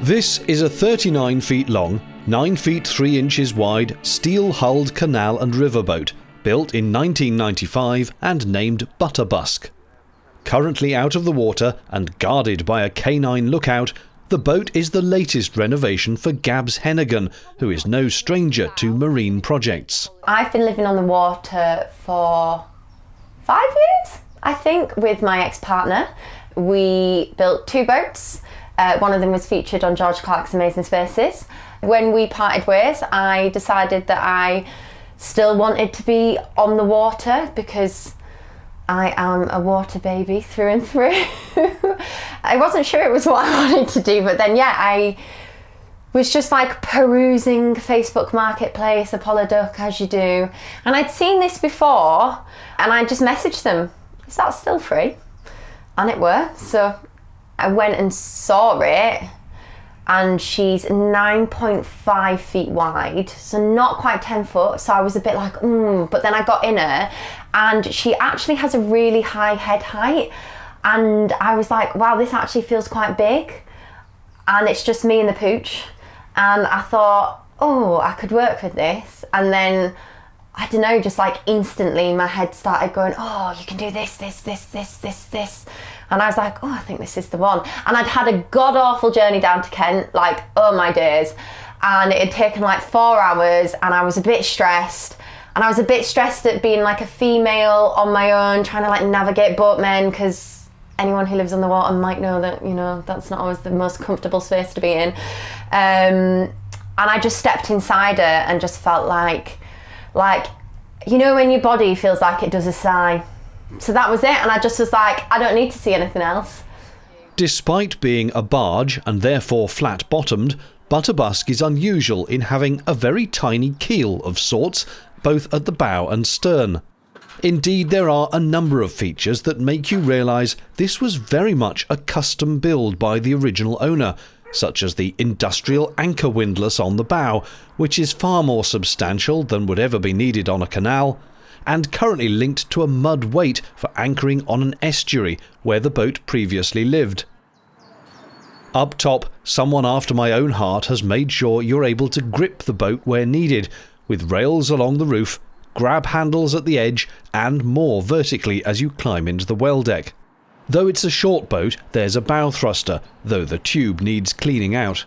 This is a 39 feet long, 9 feet 3 inches wide, steel-hulled canal and riverboat, built in 1995 and named Butterbusk. Currently out of the water and guarded by a canine lookout, the boat is the latest renovation for Gabs Hennigan, who is no stranger to marine projects. I've been living on the water for 5 years, I think, with my ex-partner. We built 2 boats. One of them was featured on George Clark's Amazing Spaces. When we parted ways, I decided that I still wanted to be on the water because I am a water baby through and through. I wasn't sure it was what I wanted to do, but then I was just like perusing Facebook Marketplace, Apollo Duck, as you do. And I'd seen this before and I just messaged them, is that still free? And it were, so I went and saw it, and she's 9.5 feet wide, so not quite 10 foot, so I was a bit like, but then I got in her, and she actually has a really high head height, and I was like, wow, this actually feels quite big, and it's just me and the pooch, and I thought, oh, I could work with this, and then, I don't know, just like instantly my head started going, oh, you can do this, this. And I was like, oh, I think this is the one. And I'd had a god-awful journey down to Kent, like, oh my days. And it had taken like 4 hours and I was a bit stressed. And I was a bit stressed at being like a female on my own, trying to like navigate boatmen, because anyone who lives on the water might know that, you know, that's not always the most comfortable space to be in. And I just stepped inside her and just felt like, you know, when your body feels like it does a sigh. So that was it, and I just was like, I don't need to see anything else. Despite being a barge and therefore flat-bottomed, Butterbusk is unusual in having a very tiny keel of sorts, both at the bow and stern. Indeed, there are a number of features that make you realise this was very much a custom build by the original owner, such as the industrial anchor windlass on the bow, which is far more substantial than would ever be needed on a canal, and currently linked to a mud weight for anchoring on an estuary where the boat previously lived. Up top, someone after my own heart has made sure you're able to grip the boat where needed, with rails along the roof, grab handles at the edge, and more vertically as you climb into the well deck. Though it's a short boat, there's a bow thruster, though the tube needs cleaning out.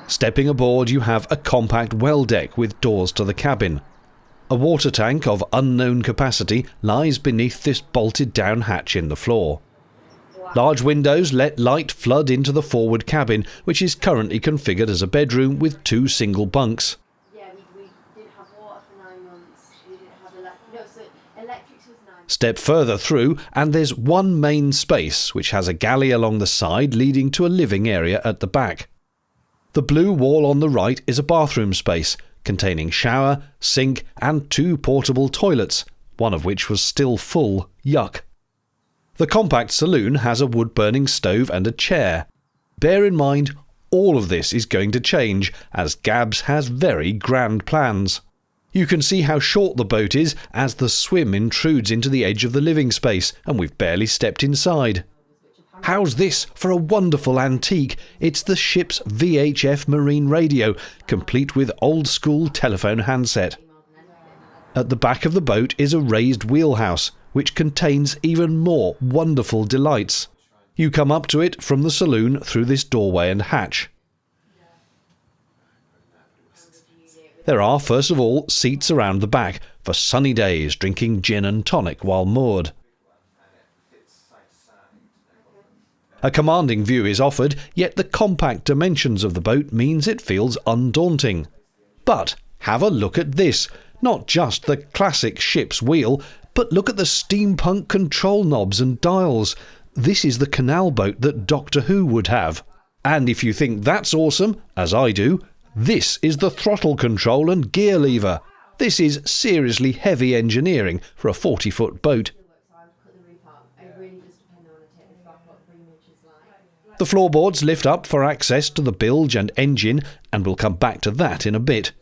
Stepping aboard, you have a compact well deck with doors to the cabin. A water tank of unknown capacity lies beneath this bolted down hatch in the floor. Large windows let light flood into the forward cabin, which is currently configured as a bedroom with 2 single bunks. Step further through and there's one main space, which has a galley along the side leading to a living area at the back. The blue wall on the right is a bathroom space, containing shower, sink and 2 portable toilets, one of which was still full, yuck. The compact saloon has a wood-burning stove and a chair. Bear in mind, all of this is going to change, as Gabs has very grand plans. You can see how short the boat is as the swim intrudes into the edge of the living space, and we've barely stepped inside. How's this for a wonderful antique? It's the ship's VHF marine radio, complete with old-school telephone handset. At the back of the boat is a raised wheelhouse, which contains even more wonderful delights. You come up to it from the saloon through this doorway and hatch. There are, first of all, seats around the back for sunny days drinking gin and tonic while moored. A commanding view is offered, yet the compact dimensions of the boat means it feels undaunting. But have a look at this, not just the classic ship's wheel, but look at the steampunk control knobs and dials. This is the canal boat that Doctor Who would have. And if you think that's awesome, as I do, this is the throttle control and gear lever. This is seriously heavy engineering for a 40-foot boat. The floorboards lift up for access to the bilge and engine, and we'll come back to that in a bit.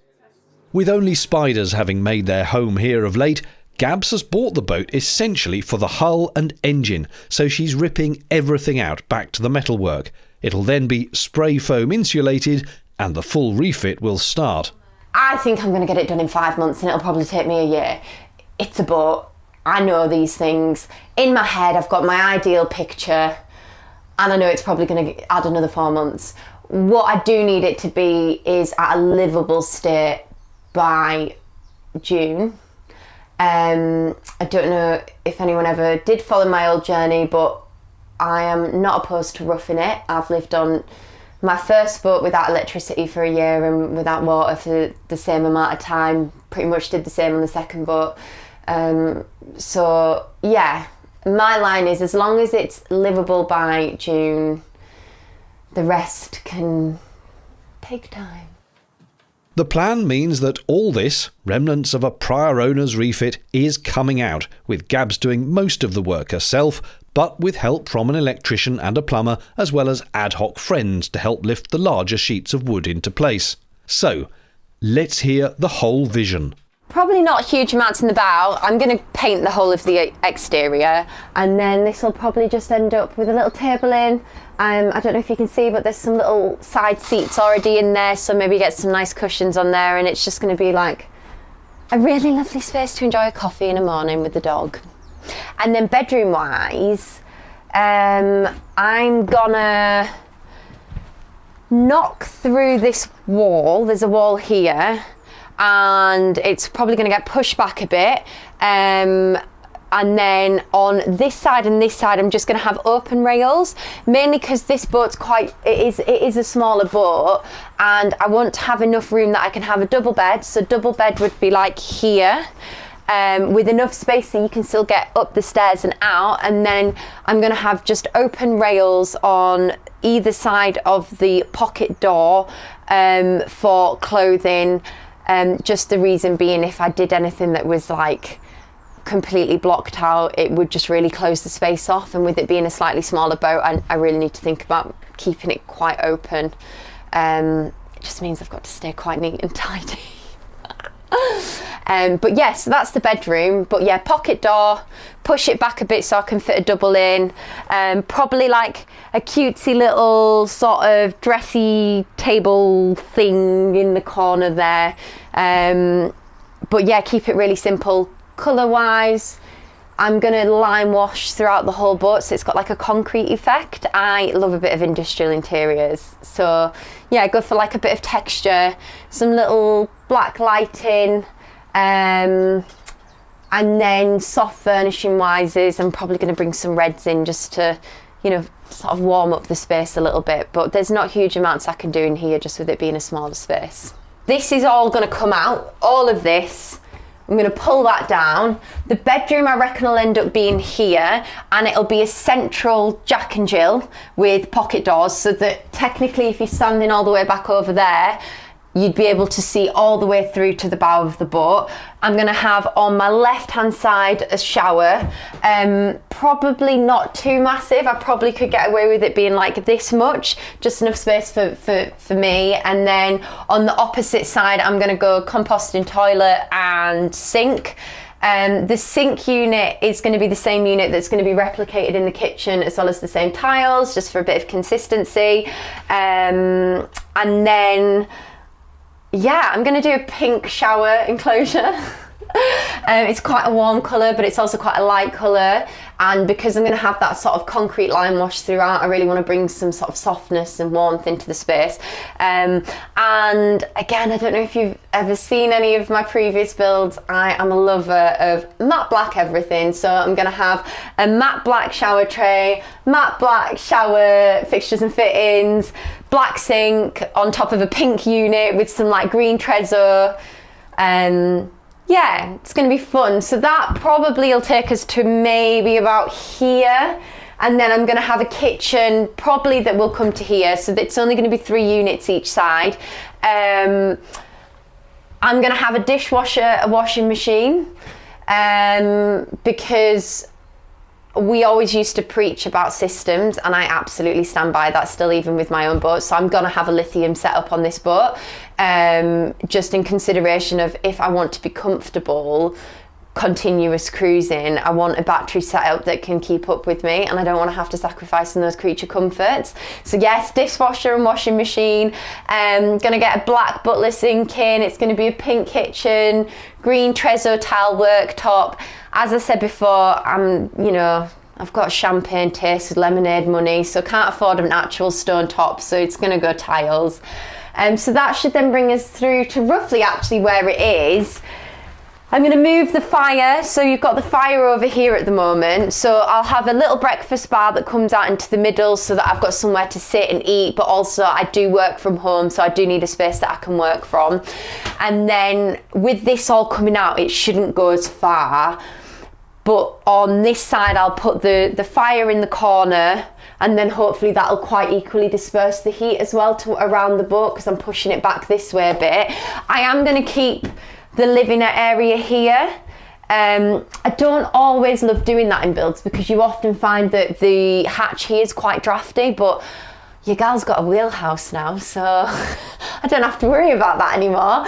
With only spiders having made their home here of late, Gabs has bought the boat essentially for the hull and engine, so she's ripping everything out back to the metalwork. It'll then be spray foam insulated and the full refit will start. I think I'm going to get it done in 5 months and it'll probably take me a year. It's a boat. I know these things. In my head, I've got my ideal picture and I know it's probably going to add another 4 months. What I do need it to be is at a livable state by June. I don't know if anyone ever did follow my old journey, but I am not opposed to roughing it. I've lived on my first boat without electricity for a year and without water for the same amount of time. Pretty much did the same on the second boat. So yeah, my line is as long as it's livable by June, the rest can take time. The plan means that all this, remnants of a prior owner's refit, is coming out, with Gabs doing most of the work herself, but with help from an electrician and a plumber, as well as ad hoc friends to help lift the larger sheets of wood into place. So, let's hear the whole vision. Probably not huge amounts in the bow. I'm going to paint the whole of the exterior, and then this will probably just end up with a little table in. I don't know if you can see, but there's some little side seats already in there, so maybe get some nice cushions on there, and it's just going to be like a really lovely space to enjoy a coffee in the morning with the dog. And then bedroom wise, I'm gonna knock through this wall. There's a wall here and it's probably going to get pushed back a bit, and then on this side and this side I'm just going to have open rails, mainly because this boat's it is a smaller boat and I want to have enough room that I can have a double bed. So double bed would be like here, with enough space so you can still get up the stairs and out, and then I'm going to have just open rails on either side of the pocket door for clothing. Just the reason being, if I did anything that was like completely blocked out, it would just really close the space off, and with it being a slightly smaller boat, I really need to think about keeping it quite open. It just means I've got to stay quite neat and tidy. But yeah, so that's the bedroom. But yeah, pocket door, push it back a bit so I can fit a double in. Probably like a cutesy little sort of dressy table thing in the corner there. But yeah, keep it really simple. Colour wise, I'm going to lime wash throughout the whole boat so it's got like a concrete effect. I love a bit of industrial interiors, so yeah, go for like a bit of texture, some little black lighting, and then soft furnishing wise is I'm probably going to bring some reds in just to, you know, sort of warm up the space a little bit, but there's not huge amounts I can do in here just with it being a smaller space. This is all going to come out, all of this. I'm going to pull that down. The bedroom I reckon will end up being here, and it'll be a central Jack and Jill with pocket doors, so that technically if you're standing all the way back over there, you'd be able to see all the way through to the bow of the boat. I'm going to have on my left hand side a shower, probably not too massive. I probably could get away with it being like this much, just enough space for me. And then on the opposite side I'm going to go composting toilet and sink. The sink unit is going to be the same unit that's going to be replicated in the kitchen, as well as the same tiles, just for a bit of consistency. And then yeah, I'm going to do a pink shower enclosure. It's quite a warm colour, but it's also quite a light colour, and because I'm going to have that sort of concrete lime wash throughout, I really want to bring some sort of softness and warmth into the space. And again, I don't know if you've ever seen any of my previous builds, I am a lover of matte black everything, so I'm going to have a matte black shower tray, matte black shower fixtures and fittings, black sink on top of a pink unit with some like green trezor. Yeah, it's going to be fun. So that probably will take us to maybe about here. And then I'm going to have a kitchen probably that will come to here. So it's only going to be 3 units each side. I'm going to have a dishwasher, a washing machine, because we always used to preach about systems, and I absolutely stand by that still, even with my own boat. So I'm going to have a lithium setup on this boat, just in consideration of if I want to be comfortable continuous cruising. I want a battery setup that can keep up with me, and I don't want to have to sacrifice on those creature comforts. So yes, dishwasher and washing machine. Gonna get a black butler sink in. It's gonna be a pink kitchen, green Trezzo tile worktop. As I said before, I've got champagne taste with lemonade money, so can't afford an actual stone top, so it's gonna go tiles. So that should then bring us through to roughly actually where it is. I'm going to move the fire, so you've got the fire over here at the moment, so I'll have a little breakfast bar that comes out into the middle so that I've got somewhere to sit and eat, but also I do work from home, so I do need a space that I can work from. And then with this all coming out, it shouldn't go as far, but on this side I'll put the fire in the corner, and then hopefully that'll quite equally disperse the heat as well to around the boat, because I'm pushing it back this way a bit. I am going to keep the living area here. I don't always love doing that in builds, because you often find that the hatch here is quite drafty, but your gal's got a wheelhouse now, so I don't have to worry about that anymore.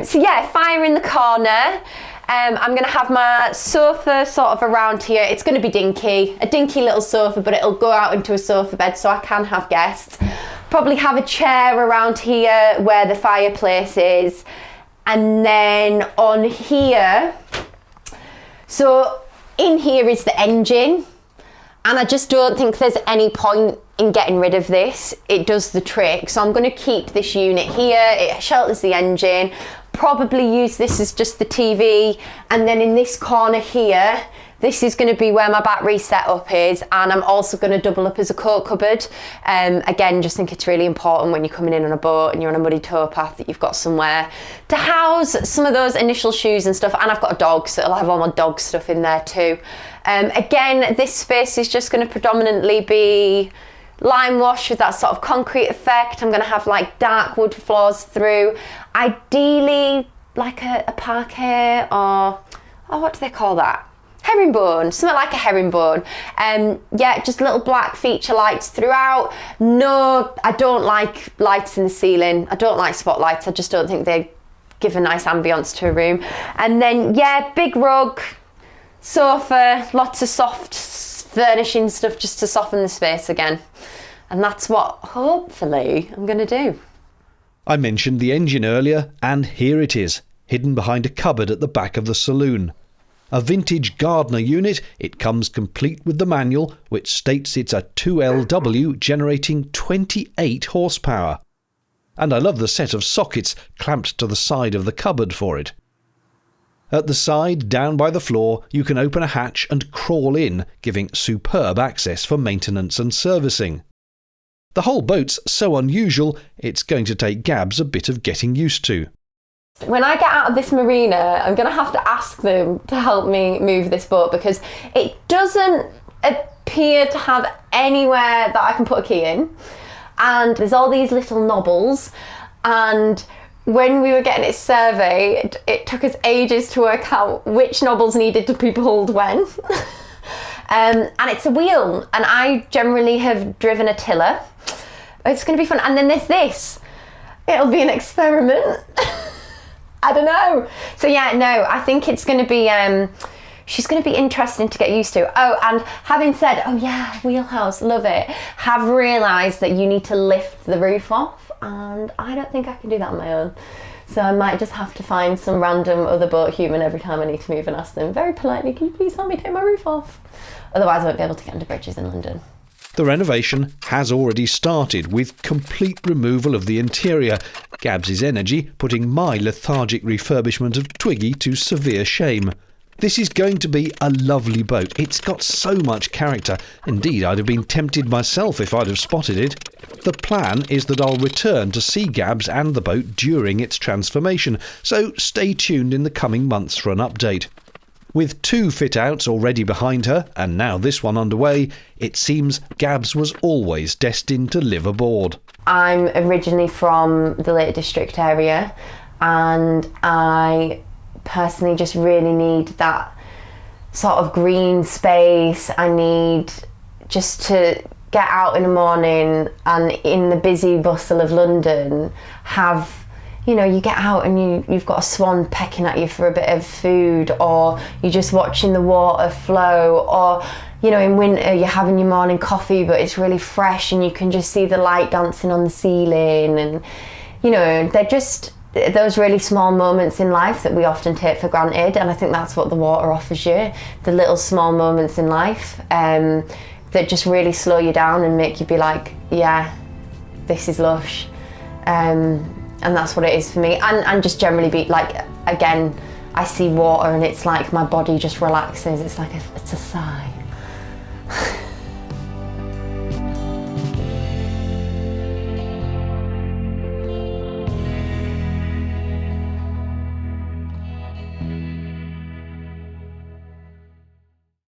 So yeah, fire in the corner. I'm going to have my sofa sort of around here. It's going to be a dinky little sofa, but it'll go out into a sofa bed so I can have guests. Probably have a chair around here where the fireplace is. And then on here, so in here is the engine, and I just don't think there's any point in getting rid of this. It does the trick, so I'm going to keep this unit here. It shelters the engine. Probably use this as just the TV, and then in this corner here, this is going to be where my battery setup is, and I'm also going to double up as a coat cupboard. Again, just think it's really important when you're coming in on a boat and you're on a muddy towpath that you've got somewhere to house some of those initial shoes and stuff. And I've got a dog, so it'll have all my dog stuff in there too. Again, this space is just going to predominantly be lime wash with that sort of concrete effect. I'm going to have like dark wood floors through, ideally like a parquet or what do they call that? Herringbone, something like a herringbone. Yeah, just little black feature lights throughout. No, I don't like lights in the ceiling. I don't like spotlights. I just don't think they give a nice ambience to a room. And then, yeah, big rug, sofa, lots of soft furnishing stuff just to soften the space again. And that's what, hopefully, I'm going to do. I mentioned the engine earlier, and here it is, hidden behind a cupboard at the back of the saloon. A vintage Gardner unit, it comes complete with the manual, which states it's a 2LW generating 28 horsepower. And I love the set of sockets clamped to the side of the cupboard for it. At the side, down by the floor, you can open a hatch and crawl in, giving superb access for maintenance and servicing. The whole boat's so unusual, it's going to take Gabs a bit of getting used to. When I get out of this marina, I'm going to have to ask them to help me move this boat, because it doesn't appear to have anywhere that I can put a key in. And there's all these little knobbles. And when we were getting it surveyed, it took us ages to work out which knobbles needed to be pulled when. And it's a wheel. And I generally have driven a tiller. It's going to be fun. And then there's this. It'll be an experiment. I don't know. So yeah, no, I think it's going to be, she's going to be interesting to get used to. Oh, and having said, oh yeah, wheelhouse, love it, have realised that you need to lift the roof off, and I don't think I can do that on my own. So I might just have to find some random other boat human every time I need to move and ask them very politely, can you please help me take my roof off? Otherwise I won't be able to get under bridges in London. The renovation has already started with complete removal of the interior, Gabs' energy putting my lethargic refurbishment of Twiggy to severe shame. This is going to be a lovely boat. It's got so much character. Indeed, I'd have been tempted myself if I'd have spotted it. The plan is that I'll return to see Gabs and the boat during its transformation, so stay tuned in the coming months for an update. With 2 fit-outs already behind her, and now this one underway, it seems Gabs was always destined to live aboard. I'm originally from the Lake District area, and I personally just really need that sort of green space. I need just to get out in the morning and in the busy bustle of London have, you know, you get out and you've got a swan pecking at you for a bit of food, or you're just watching the water flow, or, you know, in winter you're having your morning coffee but it's really fresh and you can just see the light dancing on the ceiling. And, you know, they're just those really small moments in life that we often take for granted, and I think that's what the water offers you, the little small moments in life that just really slow you down and make you be like, yeah, this is lush. And that's what it is for me, and just generally be like, again, I see water and it's like my body just relaxes. It's like it's a sigh.